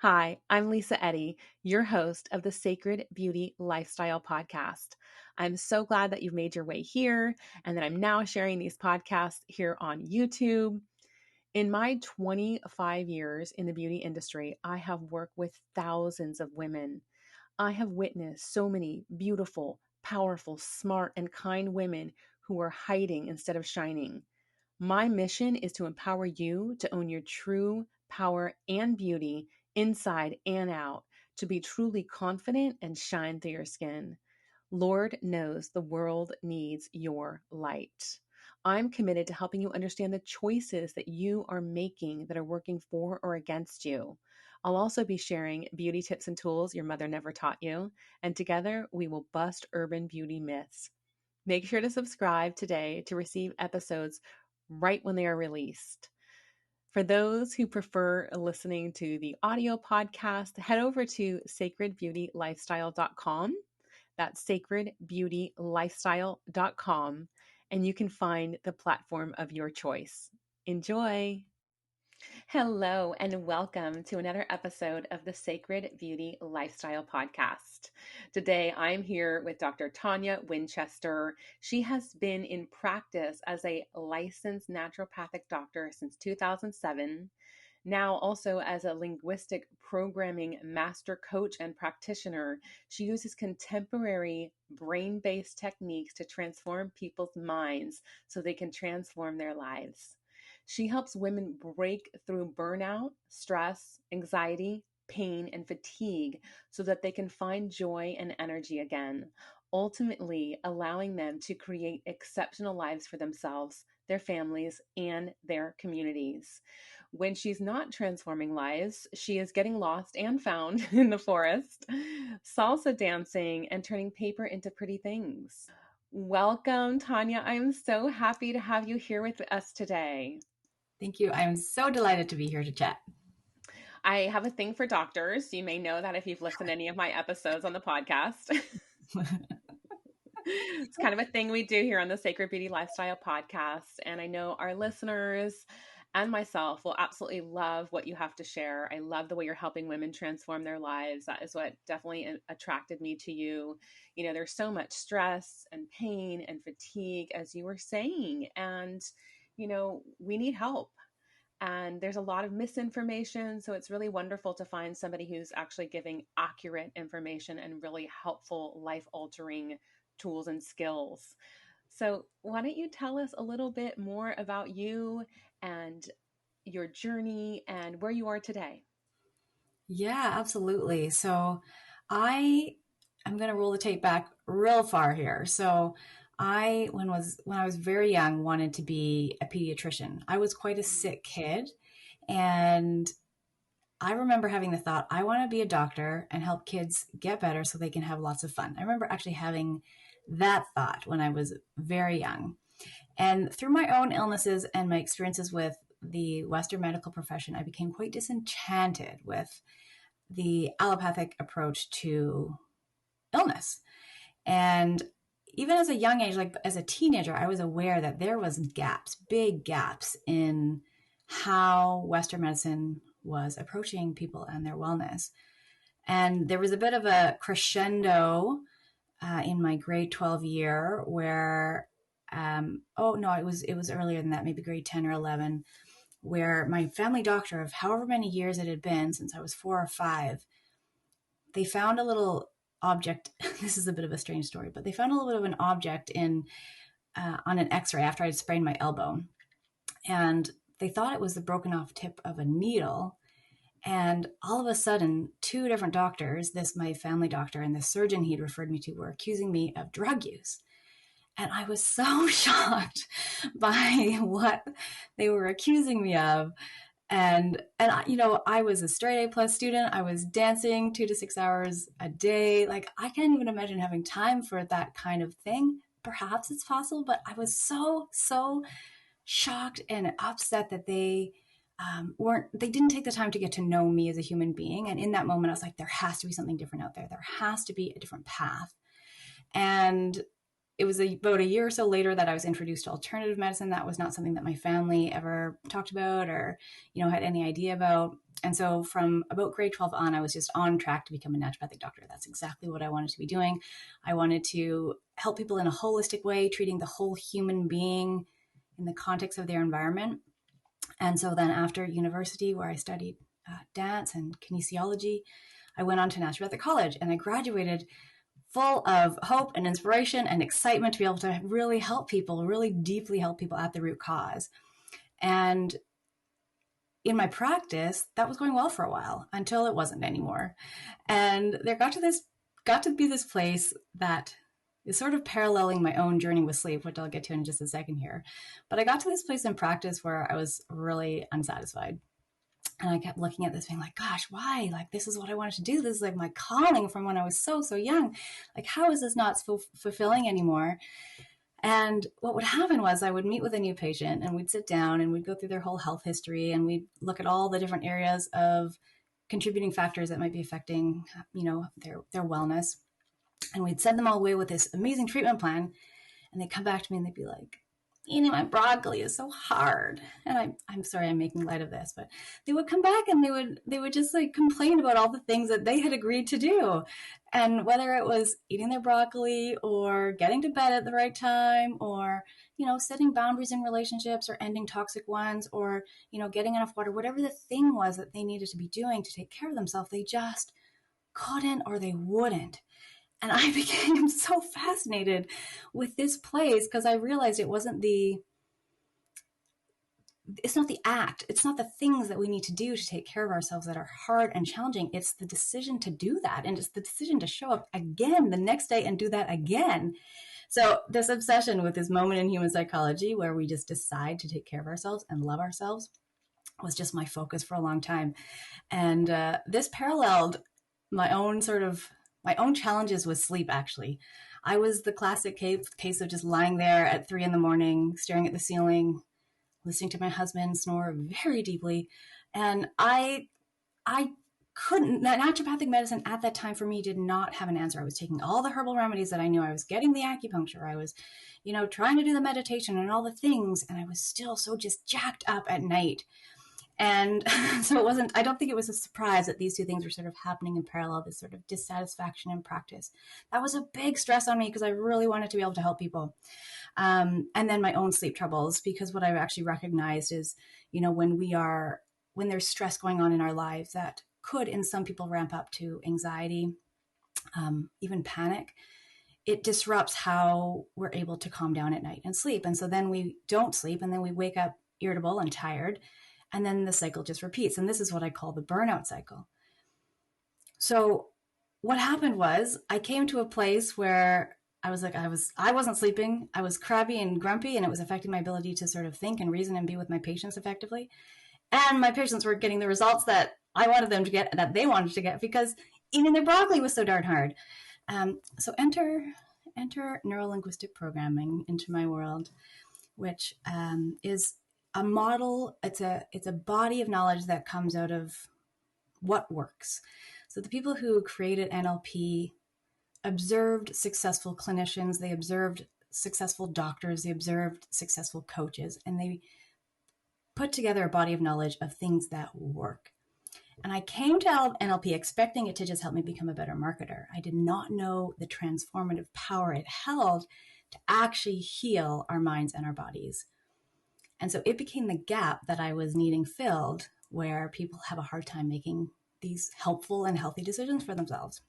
Hi, I'm Lisa Eddy, your host of the Sacred Beauty Lifestyle Podcast. I'm so glad that you've made your way here and that I'm now sharing these podcasts here on YouTube. In my 25 years in the beauty industry, I have worked with thousands of women. I have witnessed so many beautiful, powerful, smart, and kind women who are hiding instead of shining. My mission is to empower you to own your true power and beauty inside and out, to be truly confident and shine through your skin. Lord knows the world needs your light. I'm committed to helping you understand the choices that you are making that are working for or against you. I'll also be sharing beauty tips and tools your mother never taught you, and together we will bust urban beauty myths. Make sure to subscribe today to receive episodes right when they are released. For those who prefer listening to the audio podcast, head over to sacredbeautylifestyle.com. That's sacredbeautylifestyle.com, and you can find the platform of your choice. Enjoy. Hello, and welcome to another episode of the Sacred Beauty Lifestyle Podcast. Today, I'm here with Dr. Tonia Winchester. She has been in practice as a licensed naturopathic doctor since 2007. Now, also as a linguistic programming master coach and practitioner, she uses contemporary brain based techniques to transform people's minds so they can transform their lives. She helps women break through burnout, stress, anxiety, pain, and fatigue so that they can find joy and energy again, ultimately allowing them to create exceptional lives for themselves, their families, and their communities. When she's not transforming lives, she is getting lost and found in the forest, salsa dancing, and turning paper into pretty things. Welcome, Tonia. I'm so happy to have you here with us today. Thank you. I'm so delighted to be here to chat. I have a thing for doctors. You may know that if you've listened to any of my episodes on the podcast. It's kind of a thing we do here on the Sacred Beauty Lifestyle Podcast. And I know our listeners and myself will absolutely love what you have to share. I love the way you're helping women transform their lives. That is what definitely attracted me to you. You know, there's so much stress and pain and fatigue, as you were saying. And, you know, we need help. And there's a lot of misinformation. So it's really wonderful to find somebody who's actually giving accurate information and really helpful, life altering tools and skills. So, why don't you tell us a little bit more about you and your journey and where you are today? Yeah, absolutely. So I'm going to roll the tape back real far here. So when I was very young, wanted to be a pediatrician. I was quite a sick kid, and I remember having the thought, I want to be a doctor and help kids get better so they can have lots of fun. I remember actually having that thought when I was very young. And through my own illnesses and my experiences with the Western medical profession, I became quite disenchanted with the allopathic approach to illness. And even as a young age, like as a teenager, I was aware that there was gaps, big gaps in how Western medicine was approaching people and their wellness. And there was a bit of a crescendo in my grade 12 year where, oh no, it was earlier than that, maybe grade 10 or 11, where my family doctor of however many years it had been since I was 4 or 5, they found a little object. This is a bit of a strange story, but they found a little bit of an object in on an x-ray after I'd sprained my elbow. And they thought it was the broken off tip of a needle. And all of a sudden, 2 different doctors, this my family doctor and the surgeon he'd referred me to, were accusing me of drug use. And I was so shocked by what they were accusing me of. And you know, I was a straight A+ student. I was dancing 2 to 6 hours a day. Like, I can't even imagine having time for that kind of thing. Perhaps it's possible, but I was so shocked and upset that they they didn't take the time to get to know me as a human being. And in that moment, I was like, there has to be something different out there. There has to be a different path. And it was about a year or so later that I was introduced to alternative medicine. That was not something that my family ever talked about or, had any idea about. And so from about grade 12 on, I was just on track to become a naturopathic doctor. That's exactly what I wanted to be doing. I wanted to help people in a holistic way, treating the whole human being in the context of their environment. And so then after university, where I studied dance and kinesiology, I went on to naturopathic college and I graduated full of hope and inspiration and excitement to be able to really help people, really deeply help people at the root cause. And in my practice, that was going well for a while until it wasn't anymore. And there got to be this place that is sort of paralleling my own journey with sleep, which I'll get to in just a second here. But I got to this place in practice where I was really unsatisfied. And I kept looking at this being like, gosh, why? Like, this is what I wanted to do. This is like my calling from when I was so, so young. Like, how is this not fulfilling anymore? And what would happen was I would meet with a new patient and we'd sit down and we'd go through their whole health history and we'd look at all the different areas of contributing factors that might be affecting, their wellness. And we'd send them all away with this amazing treatment plan. And they'd come back to me and they'd be like, my broccoli is so hard. And I'm sorry, I'm making light of this, but they would come back and they would just like complain about all the things that they had agreed to do. And whether it was eating their broccoli or getting to bed at the right time or, setting boundaries in relationships or ending toxic ones or, getting enough water, whatever the thing was that they needed to be doing to take care of themselves, they just couldn't or they wouldn't. And I became so fascinated with this place because I realized it's not the act, it's not the things that we need to do to take care of ourselves that are hard and challenging. It's the decision to do that. And it's the decision to show up again the next day and do that again. So this obsession with this moment in human psychology where we just decide to take care of ourselves and love ourselves was just my focus for a long time. And this paralleled my own challenges with sleep, actually. I was the classic case of just lying there at 3 a.m, staring at the ceiling, listening to my husband snore very deeply. And I couldn't, naturopathic medicine at that time for me did not have an answer. I was taking all the herbal remedies that I knew. I was getting the acupuncture. I was, trying to do the meditation and all the things. And I was still so just jacked up at night. And so I don't think it was a surprise that these two things were sort of happening in parallel, this sort of dissatisfaction in practice. That was a big stress on me because I really wanted to be able to help people. And then my own sleep troubles, because what I've actually recognized is, when there's stress going on in our lives that could in some people ramp up to anxiety, even panic, it disrupts how we're able to calm down at night and sleep. And so then we don't sleep and then we wake up irritable and tired. And then the cycle just repeats. And this is what I call the burnout cycle. So what happened was I came to a place where I was like, I wasn't sleeping. I was crabby and grumpy, and it was affecting my ability to sort of think and reason and be with my patients effectively. And my patients were getting the results that I wanted them to get, that they wanted to get, because eating their broccoli was so darn hard. So enter neurolinguistic programming into my world, which is a model. It's a body of knowledge that comes out of what works. So the people who created NLP observed successful clinicians, they observed successful doctors, they observed successful coaches, and they put together a body of knowledge of things that work. And I came to NLP expecting it to just help me become a better marketer. I did not know the transformative power it held to actually heal our minds and our bodies. And so it became the gap that I was needing filled, where people have a hard time making these helpful and healthy decisions for themselves.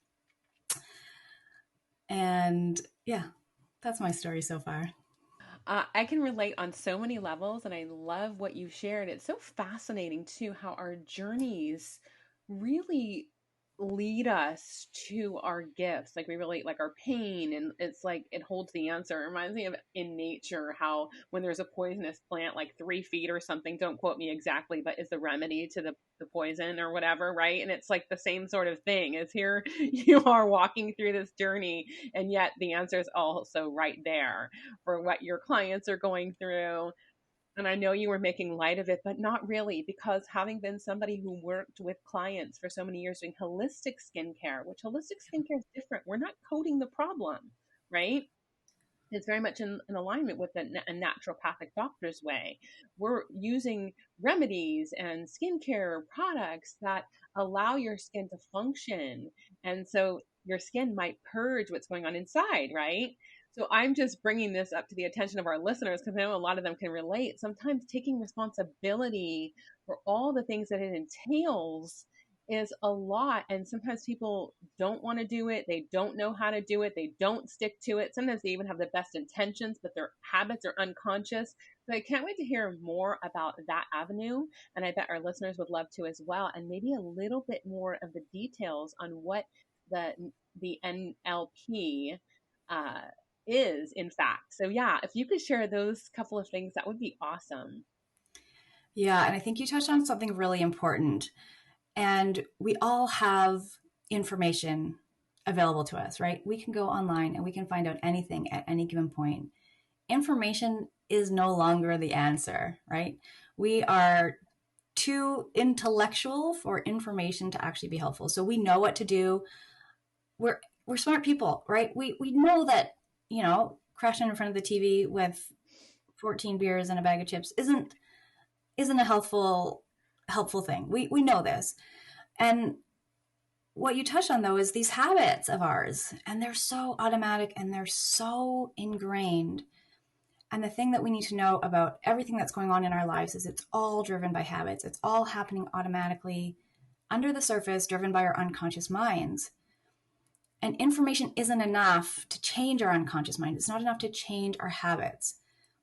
And yeah, that's my story so far. I can relate on so many levels, and I love what you shared. It's so fascinating, too, how our journeys really lead us to our gifts. Like we relate like our pain, and it's like it holds the answer. It reminds me of in nature how when there's a poisonous plant like 3 feet or something, don't quote me exactly, but is the remedy to the poison or whatever, right? And it's like the same sort of thing as here you are walking through this journey, and yet the answer is also right there for what your clients are going through. And I know you were making light of it, but not really, because having been somebody who worked with clients for so many years doing holistic skincare, which holistic skincare is different. We're not coding the problem, right? It's very much in alignment with a naturopathic doctor's way. We're using remedies and skincare products that allow your skin to function. And so your skin might purge what's going on inside, right? So I'm just bringing this up to the attention of our listeners because I know a lot of them can relate. Sometimes taking responsibility for all the things that it entails is a lot, and sometimes people don't want to do it, they don't know how to do it, they don't stick to it. Sometimes they even have the best intentions, but their habits are unconscious. So I can't wait to hear more about that avenue, and I bet our listeners would love to as well, and maybe a little bit more of the details on what the NLP uh, is in fact. So yeah, if you could share those couple of things, that would be awesome. Yeah, and I think you touched on something really important. And we all have information available to us, right? We can go online and we can find out anything at any given point. Information is no longer the answer, right? We are too intellectual for information to actually be helpful. So we know what to do. We're smart people, right? We know that, crashing in front of the TV with 14 beers and a bag of chips isn't a helpful thing. We know this. And what you touched on, though, is these habits of ours, and they're so automatic and they're so ingrained. And the thing that we need to know about everything that's going on in our lives is it's all driven by habits. It's all happening automatically under the surface, driven by our unconscious minds. And information isn't enough to change our unconscious mind. It's not enough to change our habits.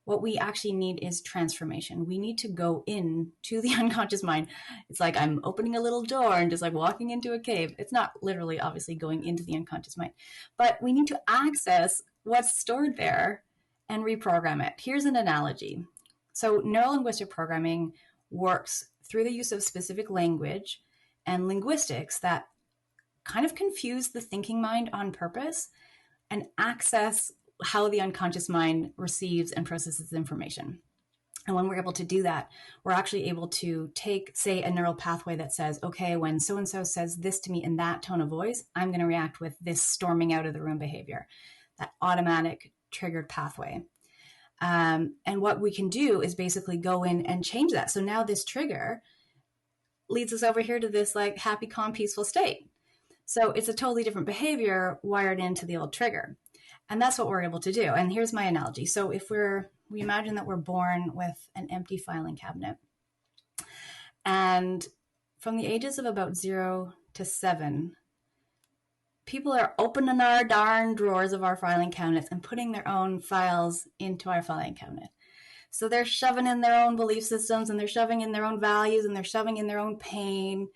What we actually need is transformation. We need to go in to the unconscious mind. It's like I'm opening a little door and just like walking into a cave. It's not literally, obviously, going into the unconscious mind, but we need to access what's stored there and reprogram it. Here's an analogy. So neurolinguistic programming works through the use of specific language and linguistics that kind of confuse the thinking mind on purpose and access how the unconscious mind receives and processes information. And when we're able to do that, we're actually able to take, say, a neural pathway that says, okay, when so-and-so says this to me in that tone of voice, I'm going to react with this storming out of the room behavior, that automatic triggered pathway. And what we can do is basically go in and change that. So now this trigger leads us over here to this like happy, calm, peaceful state. So it's a totally different behavior wired into the old trigger. And that's what we're able to do. And here's my analogy. So if we imagine that we're born with an empty filing cabinet. And from the ages of about 0 to 7, people are opening our darn drawers of our filing cabinets and putting their own files into our filing cabinet. So they're shoving in their own belief systems, and they're shoving in their own values, and they're shoving in their own pain.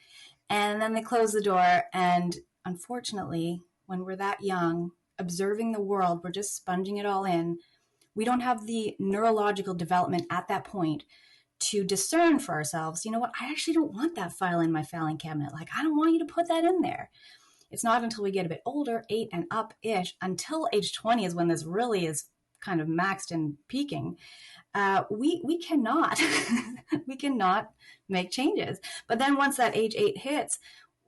And then they close the door. And unfortunately, when we're that young, observing the world, we're just sponging it all in. We don't have the neurological development at that point to discern for ourselves, you know what, I actually don't want that file in my filing cabinet. Like, I don't want you to put that in there. It's not until we get a bit older, 8 and up-ish, until age 20 is when this really is kind of maxed and peaking. We cannot we cannot make changes. But then once that age 8 hits,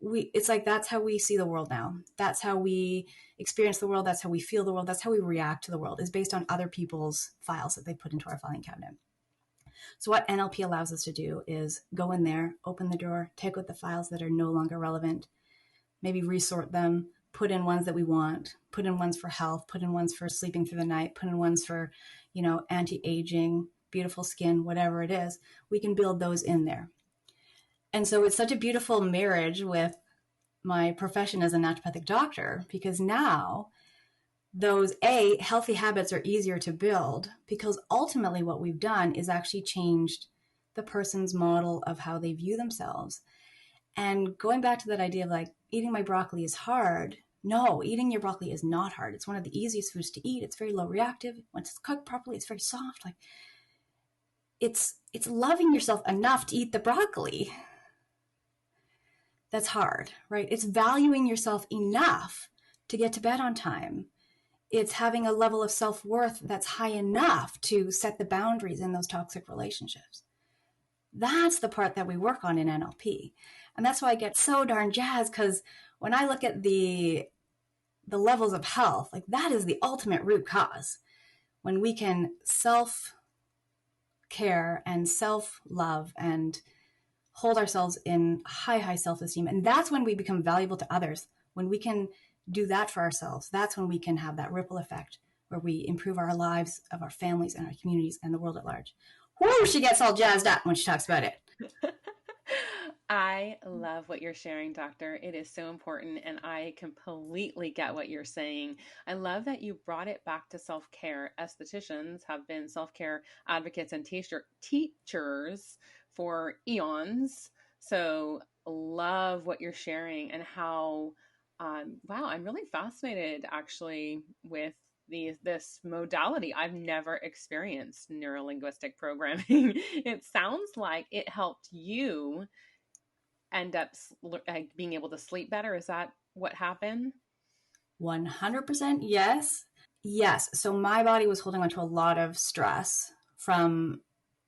it's like that's how we see the world now. That's how we experience the world. That's how we feel the world. That's how we react to the world, is based on other people's files that they put into our filing cabinet. So what NLP allows us to do is go in there, open the drawer, take out the files that are no longer relevant, maybe resort them, put in ones that we want, put in ones for health, put in ones for sleeping through the night, put in ones for, anti-aging, beautiful skin, whatever it is. We can build those in there. And so it's such a beautiful marriage with my profession as a naturopathic doctor, because now those healthy habits are easier to build, because ultimately what we've done is actually changed the person's model of how they view themselves. And going back to that idea of like eating my broccoli is hard. No, eating your broccoli is not hard. It's one of the easiest foods to eat. It's very low reactive. Once it's cooked properly, it's very soft. Like it's loving yourself enough to eat the broccoli. That's hard, right? It's valuing yourself enough to get to bed on time. It's having a level of self-worth that's high enough to set the boundaries in those toxic relationships. That's the part that we work on in NLP. And that's why I get so darn jazzed, because when I look at the levels of health, like that is the ultimate root cause. when we can self care and self love and hold ourselves in high self-esteem. And that's when we become valuable to others. When we can do that for ourselves, that's when we can have that ripple effect where we improve our lives of our families and our communities and the world at large. Whoo, she gets all jazzed up when she talks about it. I love what you're sharing, doctor. It is so important, and I completely get what you're saying. I love that you brought it back to self care. Estheticians have been self care advocates and teachers for eons. So, love what you're sharing and how, wow, I'm really fascinated actually with this modality. I've never experienced neurolinguistic programming. It sounds like it helped you end up being able to sleep better. Is that what happened? 100% yes. Yes. So my body was holding on to a lot of stress from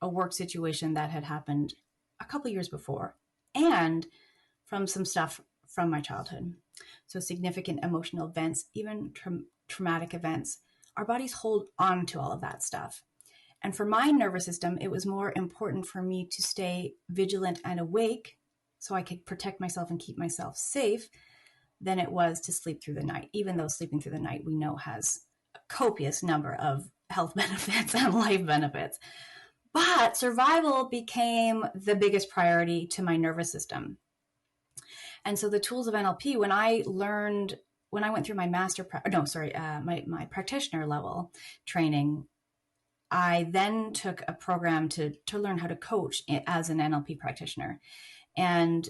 a work situation that had happened a couple years before and from some stuff from my childhood. So significant emotional events, even traumatic events. Our bodies hold on to all of that stuff. And for my nervous system, it was more important for me to stay vigilant and awake so I could protect myself and keep myself safe than it was to sleep through the night, even though sleeping through the night we know has a copious number of health benefits and life benefits. But survival became the biggest priority to my nervous system. And so the tools of NLP, when I went through my my practitioner level training, I then took a program to learn how to coach as an NLP practitioner. And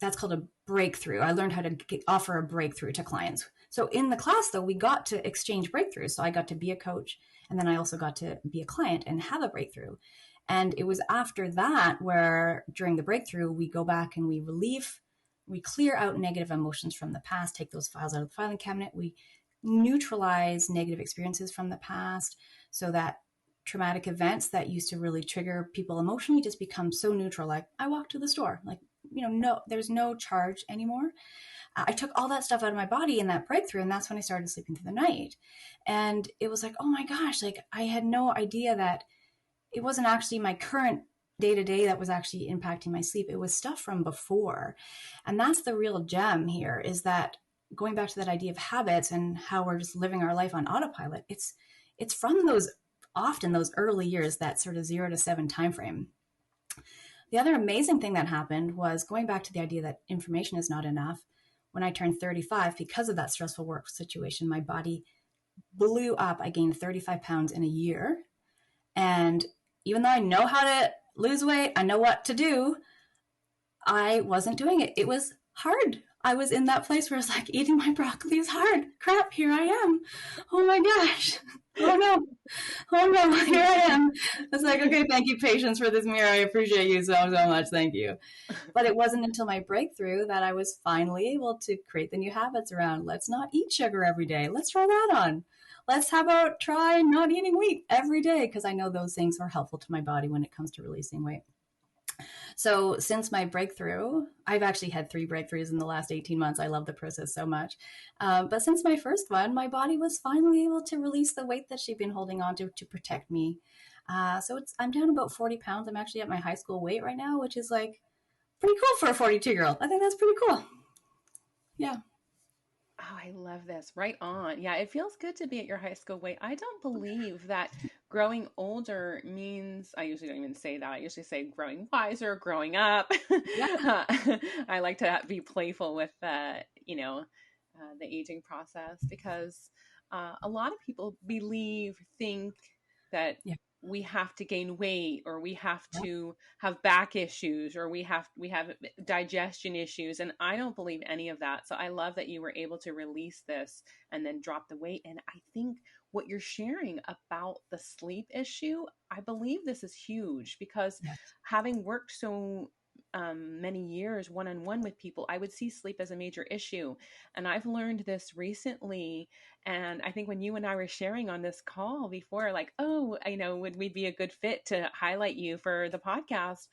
that's called a breakthrough. I learned how to offer a breakthrough to clients. So in the class, though, we got to exchange breakthroughs. So I got to be a coach, and then I also got to be a client and have a breakthrough. And it was after that where, during the breakthrough, we go back and we clear out negative emotions from the past, take those files out of the filing cabinet. We neutralize negative experiences from the past so that traumatic events that used to really trigger people emotionally just become so neutral. Like, I walked to the store, like, no, there's no charge anymore. I took all that stuff out of my body in that breakthrough, and that's when I started sleeping through the night. And it was like, oh my gosh, like I had no idea that it wasn't actually my current day to day that was actually impacting my sleep. It was stuff from before. And that's the real gem here, is that going back to that idea of habits and how we're just living our life on autopilot, it's from those early years, that sort of 0 to 7 timeframe. The other amazing thing that happened was going back to the idea that information is not enough. When I turned 35, because of that stressful work situation, my body blew up. I gained 35 pounds in a year. And even though I know how to lose weight, I know what to do, I wasn't doing it. It was hard. I was in that place where I was like, eating my broccoli is hard. Crap, here I am. Oh my gosh. Oh no. Oh no, here I am. It's like, okay, thank you, patience, for this mirror. I appreciate you so much. Thank you. But it wasn't until my breakthrough that I was finally able to create the new habits around, let's not eat sugar every day. Let's try that on. Let's try not eating wheat every day, because I know those things are helpful to my body when it comes to releasing weight. So since my breakthrough, I've actually had 3 breakthroughs in the last 18 months. I love the process so much. But since my first one, my body was finally able to release the weight that she'd been holding on to protect me. So I'm down about 40 pounds. I'm actually at my high school weight right now, which is like pretty cool for a 42-year-old. I think that's pretty cool. Yeah. Oh, I love this. Right on. Yeah, it feels good to be at your high school weight. I don't believe that growing older means, I usually don't even say that. I usually say growing wiser, growing up. Yeah. I like to be playful with, the aging process, because a lot of people think that Yeah. we have to gain weight, or we have to have back issues, or we have digestion issues, and I don't believe any of that. So I love that you were able to release this and then drop the weight. And I think what you're sharing about the sleep issue, I believe this is huge, because Yes. having worked so many years one-on-one with people, I would see sleep as a major issue. And I've learned this recently. And I think when you and I were sharing on this call before, like, oh, would we be a good fit to highlight you for the podcast?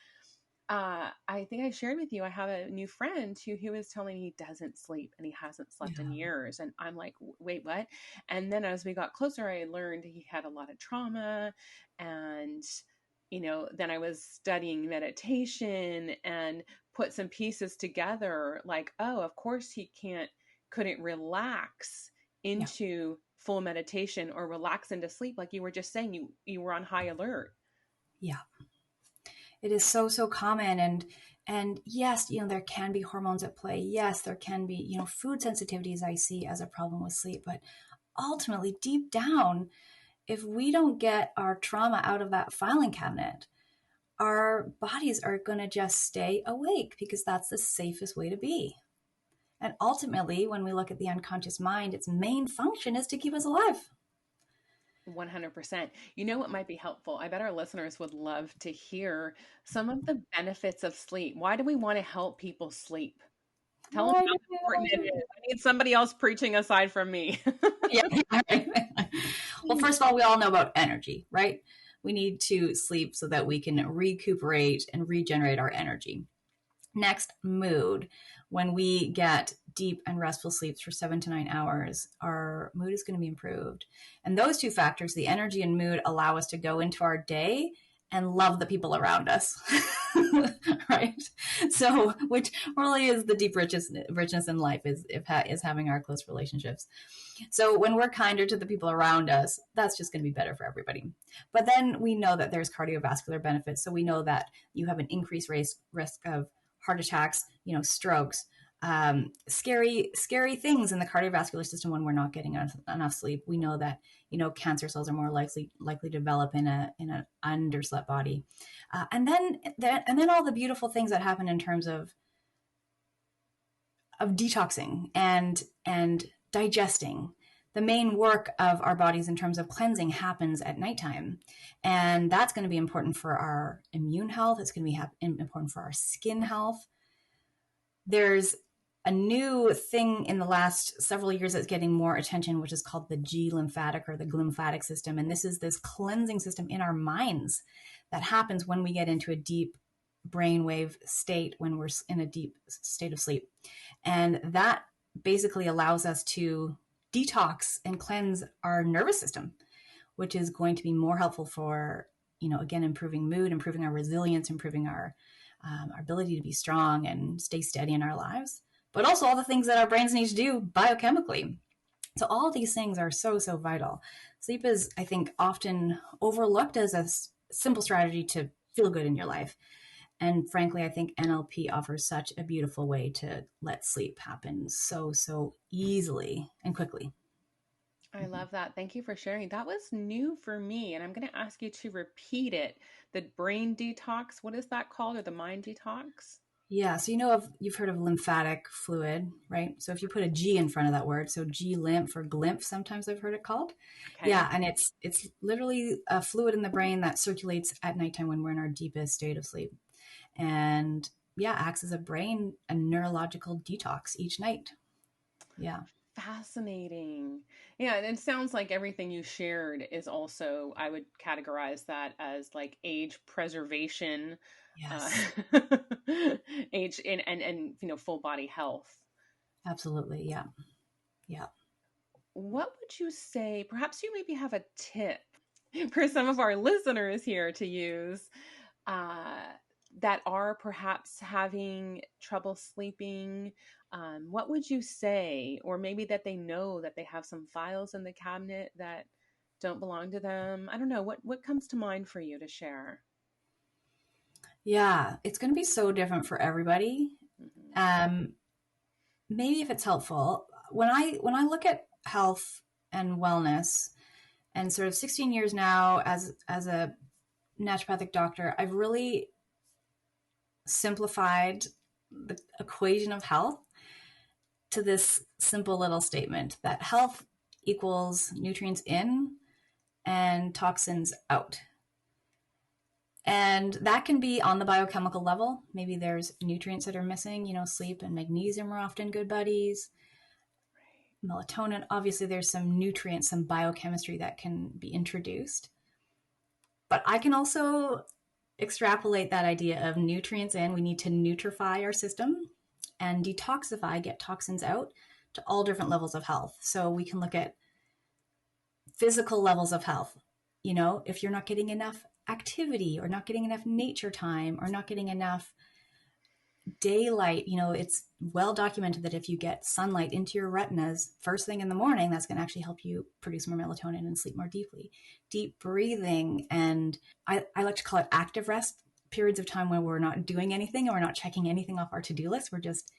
I think I shared with you, I have a new friend who was telling me he doesn't sleep and he hasn't slept in Yeah. years. And I'm like, wait, what? And then as we got closer, I learned he had a lot of trauma. And, then I was studying meditation and put some pieces together like, oh, of course couldn't relax Yeah. into full meditation or relax into sleep. Like you were just saying, you were on high alert. Yeah. It is so, so common. And yes, there can be hormones at play. Yes, there can be, food sensitivities I see as a problem with sleep. But ultimately, deep down, if we don't get our trauma out of that filing cabinet, our bodies are going to just stay awake because that's the safest way to be. And ultimately, when we look at the unconscious mind, its main function is to keep us alive. 100%. You know what might be helpful? I bet our listeners would love to hear some of the benefits of sleep. Why do we want to help people sleep? Tell them Why how do we important want it to? is. I need somebody else preaching aside from me. Yeah. Right. Well, first of all, we all know about energy, right? We need to sleep so that we can recuperate and regenerate our energy. Next, mood. When we get deep and restful sleeps for 7 to 9 hours, our mood is going to be improved. And those two factors, the energy and mood, allow us to go into our day and love the people around us. Right? So, which really is the deep richness in life is having our close relationships. So when we're kinder to the people around us, that's just going to be better for everybody. But then we know that there's cardiovascular benefits. So we know that you have an increased risk of heart attacks, strokes, scary things in the cardiovascular system when we're not getting enough sleep. We know that cancer cells are more likely to develop in an underslept body, and then all the beautiful things that happen in terms of detoxing and digesting. The main work of our bodies in terms of cleansing happens at nighttime. And that's going to be important for our immune health. It's going to be important for our skin health. There's a new thing in the last several years that's getting more attention, which is called the G lymphatic or the glymphatic system. And this is this cleansing system in our minds that happens when we get into a deep brainwave state, when we're in a deep state of sleep. And that basically allows us to detox and cleanse our nervous system, which is going to be more helpful for, again, improving mood, improving our resilience, improving our ability to be strong and stay steady in our lives, but also all the things that our brains need to do biochemically. So all these things are so, so vital. Sleep is, I think, often overlooked as a simple strategy to feel good in your life. And frankly, I think NLP offers such a beautiful way to let sleep happen so, so easily and quickly. I love that. Thank you for sharing. That was new for me. And I'm going to ask you to repeat it. The brain detox, what is that called? Or the mind detox? Yeah, so you've heard of lymphatic fluid, right? So if you put a G in front of that word, so G lymph or glymph, sometimes I've heard it called. Okay. Yeah, and it's literally a fluid in the brain that circulates at nighttime when we're in our deepest state of sleep. And yeah, acts as a neurological detox each night. Yeah. Fascinating. Yeah, and it sounds like everything you shared is also, I would categorize that as like age preservation, uh, Yes. age and full body health. Absolutely. Yeah. Yeah. What would you say? Perhaps you maybe have a tip for some of our listeners here to use uh, that are perhaps having trouble sleeping. What would you say? Or maybe that they know that they have some files in the cabinet that don't belong to them. I don't know. What comes to mind for you to share? Yeah. It's going to be so different for everybody. Hmm. Um, Maybe if it's helpful, when I look at health and wellness, and sort of 16 years now as a naturopathic doctor, I've really simplified the equation of health to this simple little statement that health equals nutrients in and toxins out. And that can be on the biochemical level. Maybe there's nutrients that are missing. Sleep and magnesium are often good buddies. Melatonin, obviously, there's some nutrients, some biochemistry that can be introduced. But I can also extrapolate that idea of nutrients in, we need to nutrify our system and detoxify, get toxins out to all different levels of health. So we can look at physical levels of health. You know, if you're not getting enough activity or not getting enough nature time or not getting enough daylight, you know, it's well documented that if you get sunlight into your retinas first thing in the morning, that's going to actually help you produce more melatonin and sleep more deeply. Deep breathing, and I like to call it active rest, periods of time when we're not doing anything and we're not checking anything off our to-do list. We're just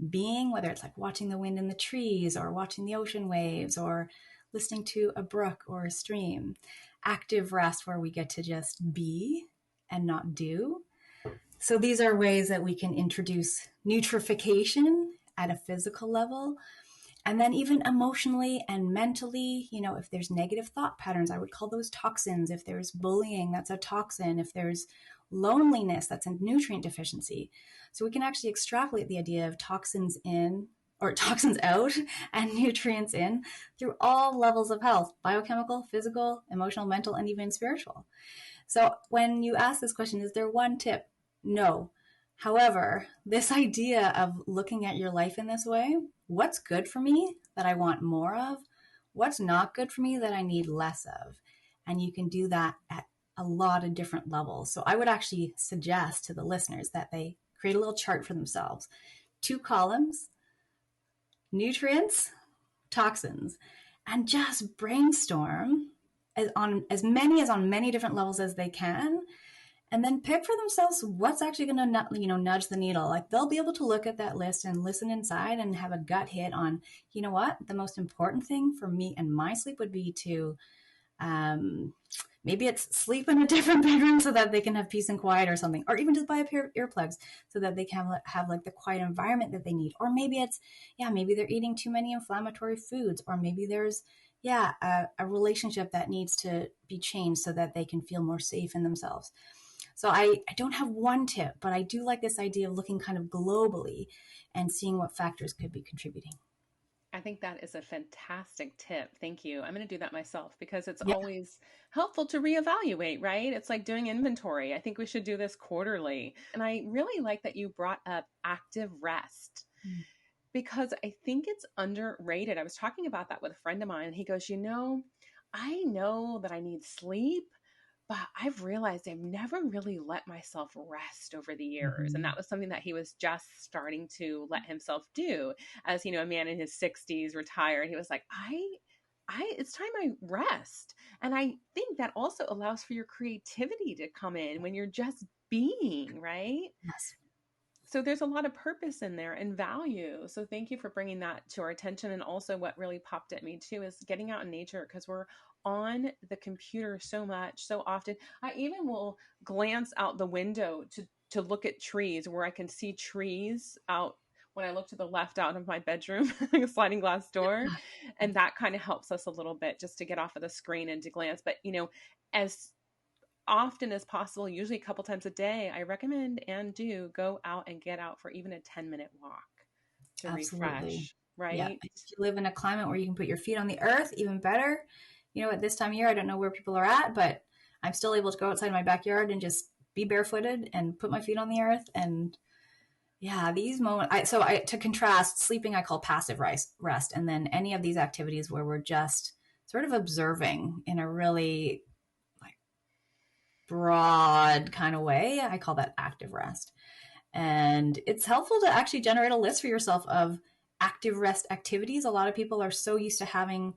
being, whether it's like watching the wind in the trees or watching the ocean waves or listening to a brook or a stream. Active rest where we get to just be and not do. So these are ways that we can introduce nutrification at a physical level. And then even emotionally and mentally, you know, if there's negative thought patterns, I would call those toxins. If there's bullying, that's a toxin. If there's loneliness, that's a nutrient deficiency. So we can actually extrapolate the idea of toxins in or toxins out and nutrients in through all levels of health: biochemical, physical, emotional, mental, and even spiritual. So when you ask this question, is there one tip? No. However, this idea of looking at your life in this way, what's good for me that I want more of? What's not good for me that I need less of? And you can do that at a lot of different levels. So I would actually suggest to the listeners that they create a little chart for themselves. 2 columns, nutrients, toxins, and just brainstorm as many different levels as they can, and then pick for themselves what's actually going to nudge the needle. Like, they'll be able to look at that list and listen inside and have a gut hit on, you know what, the most important thing for me and my sleep would be to maybe it's sleep in a different bedroom so that they can have peace and quiet or something, or even just buy a pair of earplugs so that they can have like the quiet environment that they need. Or maybe it's, maybe they're eating too many inflammatory foods, or maybe there's a relationship that needs to be changed so that they can feel more safe in themselves. So I don't have one tip, but I do like this idea of looking kind of globally and seeing what factors could be contributing. I think that is a fantastic tip. Thank you. I'm going to do that myself because it's Yeah. always helpful to reevaluate, right? It's like doing inventory. I think we should do this quarterly. And I really like that you brought up active rest Mm. because I think it's underrated. I was talking about that with a friend of mine, and he goes, I know that I need sleep, but I've realized I've never really let myself rest over the years. And Mm-hmm. that was something that he was just starting to let himself do. As, a man in his 60s, retired, he was like, it's time I rest. And I think that also allows for your creativity to come in when you're just being, right? Yes. So there's a lot of purpose in there and value. So thank you for bringing that to our attention. And also what really popped at me too is getting out in nature, because we're on the computer so much, so often. I even will glance out the window to look at trees, where I can see trees out when I look to the left out of my bedroom, like a sliding glass door. And that kind of helps us a little bit just to get off of the screen and to glance. But, as often as possible, usually a couple times a day, I recommend and do go out and get out for even a 10-minute walk to Absolutely. refresh, Yeah. right? If you live in a climate where you can put your feet on the earth, even better. You know, at this time of year, I don't know where people are at, but I'm still able to go outside my backyard and just be barefooted and put my feet on the earth. And these moments, to contrast, sleeping I call passive rest. And then any of these activities where we're just sort of observing in a really like broad kind of way, I call that active rest. And it's helpful to actually generate a list for yourself of active rest activities. A lot of people are so used to having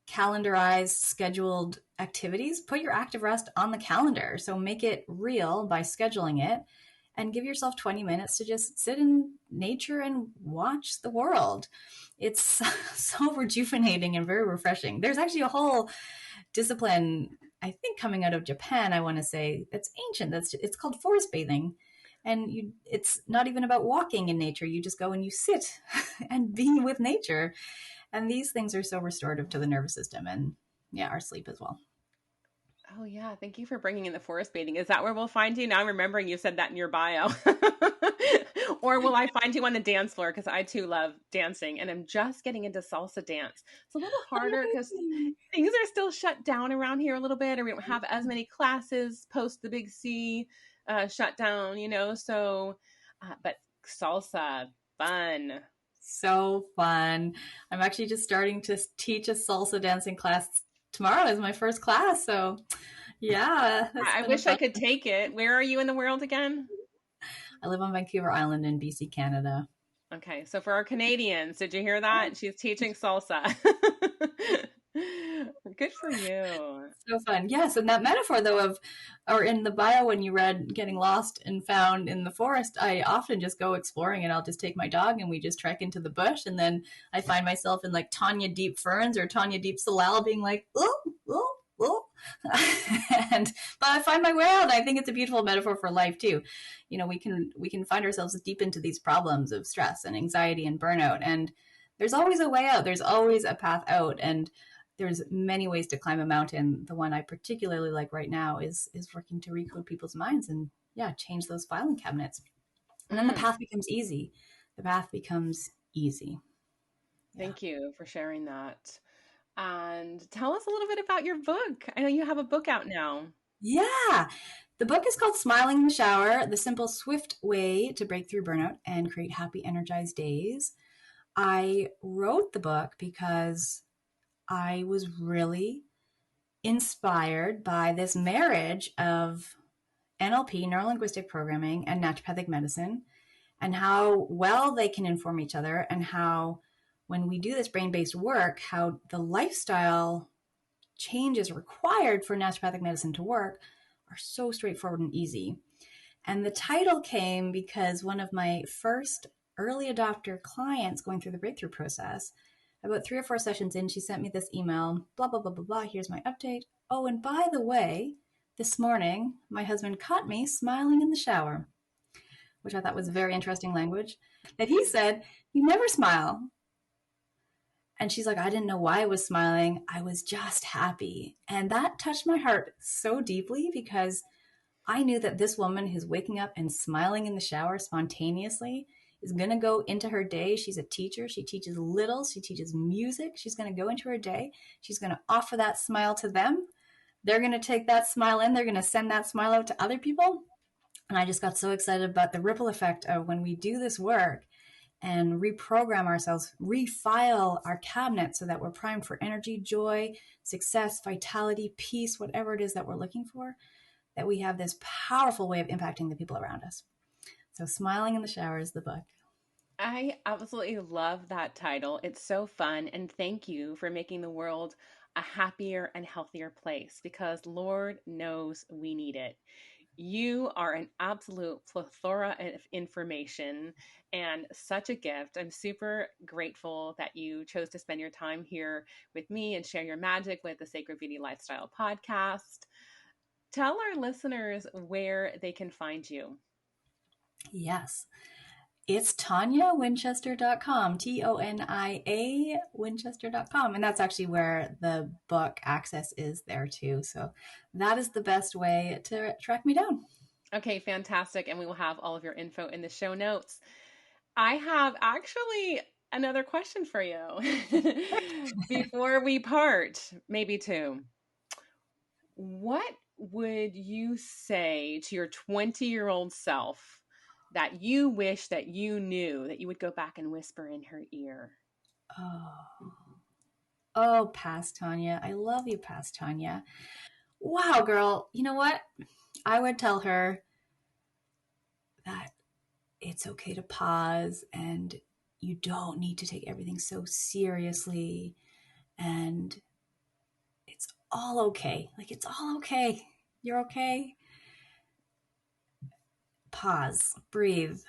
calendarized, scheduled activities. Put your active rest on the calendar. So make it real by scheduling it, and give yourself 20 minutes to just sit in nature and watch the world. It's so rejuvenating and very refreshing. There's actually a whole discipline, I think, coming out of Japan, I want to say, that's ancient. It's called forest bathing. And it's not even about walking in nature. You just go and you sit and be with nature. And these things are so restorative to the nervous system and, our sleep as well. Oh yeah, thank you for bringing in the forest bathing. Is that where we'll find you? Now I'm remembering you said that in your bio. Or will I find you on the dance floor? Because I too love dancing and I'm just getting into salsa dance. It's a little harder because Amazing. things are still shut down around here a little bit, or we don't have as many classes post the big C shutdown, So, but salsa, fun. So fun. I'm actually just starting to teach a salsa dancing class. Tomorrow is my first class. So, yeah, that's I been a wish I fun. could take it. Where are you in the world again? I live on Vancouver Island in BC, Canada. Okay, so for our Canadians, did you hear that? She's teaching salsa. Good for you. So fun. Yes. And that metaphor, though, or in the bio when you read getting lost and found in the forest, I often just go exploring and I'll just take my dog and we just trek into the bush. And then I find myself in like Tonia Deep Ferns or Tonia Deep Salal being like, oh, oh, oh. But I find my way out. I think it's a beautiful metaphor for life too. We can find ourselves deep into these problems of stress and anxiety and burnout. And there's always a way out. There's always a path out. And there's many ways to climb a mountain. The one I particularly like right now is working to recode people's minds and change those filing cabinets. And then the Mm, path becomes easy. The path becomes easy. Yeah. thank you for sharing that. And tell us a little bit about your book. I know you have a book out now. Yeah. The book is called Smiling in the Shower: The Simple, Swift Way to Break Through Burnout and Create Happy, Energized Days. I wrote the book because I was really inspired by this marriage of NLP, neurolinguistic programming, and naturopathic medicine, and how well they can inform each other, and how when we do this brain-based work, how the lifestyle changes required for naturopathic medicine to work are so straightforward and easy. And the title came because one of my first early adopter clients going through the breakthrough process, about 3 or 4 sessions in, she sent me this email, blah, blah, blah, blah, blah, here's my update. Oh, and by the way, this morning, my husband caught me smiling in the shower, which I thought was very interesting language. That he said, "You never smile." And she's like, "I didn't know why I was smiling. I was just happy." And that touched my heart so deeply because I knew that this woman who's waking up and smiling in the shower spontaneously is going to go into her day. She's a teacher. She teaches littles. She teaches music. She's going to go into her day. She's going to offer that smile to them. They're going to take that smile in. They're going to send that smile out to other people. And I just got so excited about the ripple effect of when we do this work and reprogram ourselves, refile our cabinet so that we're primed for energy, joy, success, vitality, peace, whatever it is that we're looking for, that we have this powerful way of impacting the people around us. So Smiling in the Shower is the book. I absolutely love that title. It's so fun. And thank you for making the world a happier and healthier place because Lord knows we need it. You are an absolute plethora of information and such a gift. I'm super grateful that you chose to spend your time here with me and share your magic with the Sacred Beauty Lifestyle podcast. Tell our listeners where they can find you. Yes. It's ToniaWinchester.com, TONIA Winchester.com. And that's actually where the book access is there too. So that is the best way to track me down. Okay, fantastic. And we will have all of your info in the show notes. I have actually another question for you before we part, maybe two. What would you say to your 20-year-old self that you wish that you knew that you would go back and whisper in her ear? Oh, oh, past Tonia. I love you, past Tonia. Wow, girl. You know what? I would tell her that it's okay to pause and you don't need to take everything so seriously. And it's all okay. Like, it's all okay. You're okay. Pause, breathe,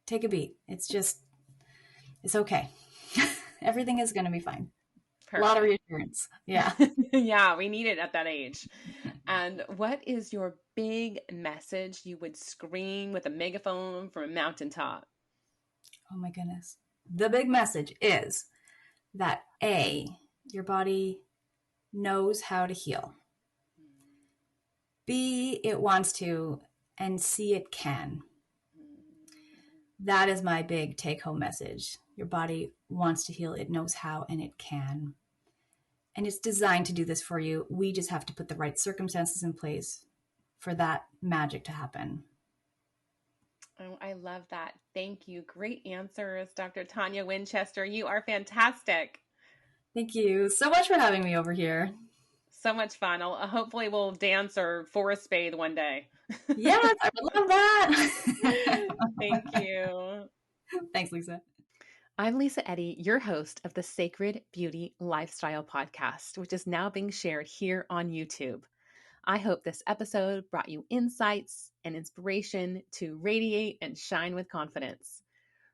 take a beat. It's okay. Everything is going to be fine. A lot of Perfect. reassurance. Yeah. Yeah, we need it at that age. And what is your big message you would scream with a megaphone from a mountaintop? Oh my goodness. The big message is that A, your body knows how to heal. B, it wants to, and C, it can. That is my big take home message. Your body wants to heal, it knows how, and it can. And it's designed to do this for you. We just have to put the right circumstances in place for that magic to happen. Oh, I love that. Thank you. Great answers, Dr. Tonia Winchester. You are fantastic. Thank you so much for having me over here. So much fun. Hopefully we'll dance or forest bathe one day. Yes, I would love that. Thank you. Thanks, Lisa. I'm Lisa Eddy, your host of the Sacred Beauty Lifestyle Podcast, which is now being shared here on YouTube. I hope this episode brought you insights and inspiration to radiate and shine with confidence.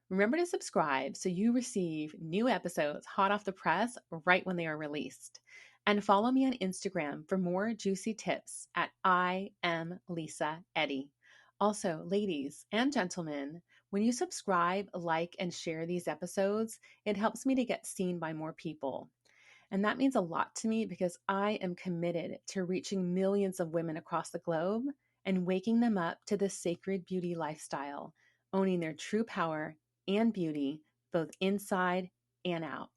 Remember to subscribe so you receive new episodes hot off the press right when they are released. And follow me on Instagram for more juicy tips at I am Lisa Eddy. Also, ladies and gentlemen, when you subscribe, like, and share these episodes, it helps me to get seen by more people. And that means a lot to me because I am committed to reaching millions of women across the globe and waking them up to the sacred beauty lifestyle, owning their true power and beauty, both inside and out.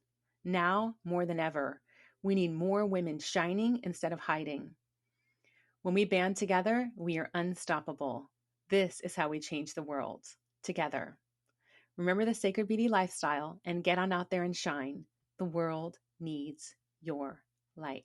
Now, more than ever, we need more women shining instead of hiding. When we band together, we are unstoppable. This is how we change the world, together. Remember the sacred beauty lifestyle and get on out there and shine. The world needs your light.